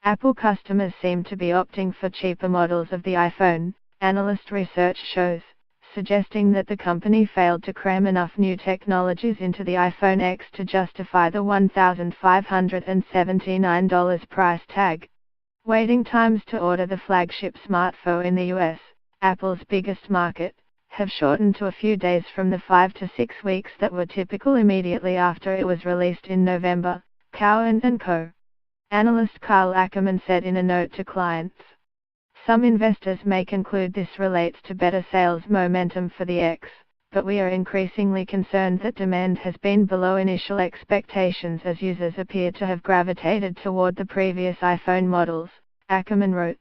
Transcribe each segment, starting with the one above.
Apple customers seem to be opting for cheaper models of the iPhone, analyst research shows, suggesting that the company failed to cram enough new technologies into the iPhone X to justify the $1,579 price tag. Waiting times to order the flagship smartphone in the US, Apple's biggest market, have shortened to a few days from the 5 to 6 weeks that were typical immediately after it was released in November, Cowen & Co. Analyst Carl Ackerman said in a note to clients. Some investors may conclude this relates to better sales momentum for the X, but we are increasingly concerned that demand has been below initial expectations as users appear to have gravitated toward the previous iPhone models, Ackerman wrote.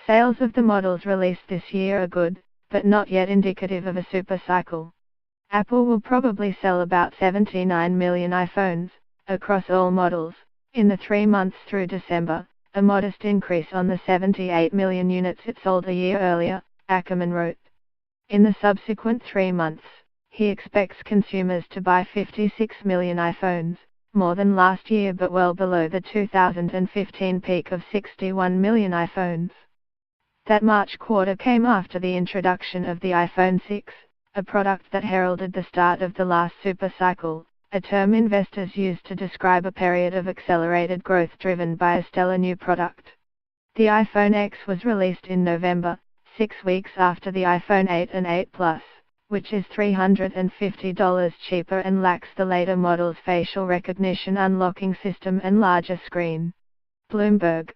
Sales of the models released this year are good, but not yet indicative of a supercycle. Apple will probably sell about 79 million iPhones, across all models, in the 3 months through December, a modest increase on the 78 million units it sold a year earlier, Ackerman wrote. In the subsequent 3 months, he expects consumers to buy 56 million iPhones, more than last year but well below the 2015 peak of 61 million iPhones. That March quarter came after the introduction of the iPhone 6, a product that heralded the start of the last supercycle, a term investors use to describe a period of accelerated growth driven by a stellar new product. The iPhone X was released in November, 6 weeks after the iPhone 8 and 8 Plus, which is $350 cheaper and lacks the later model's facial recognition unlocking system and larger screen. Bloomberg.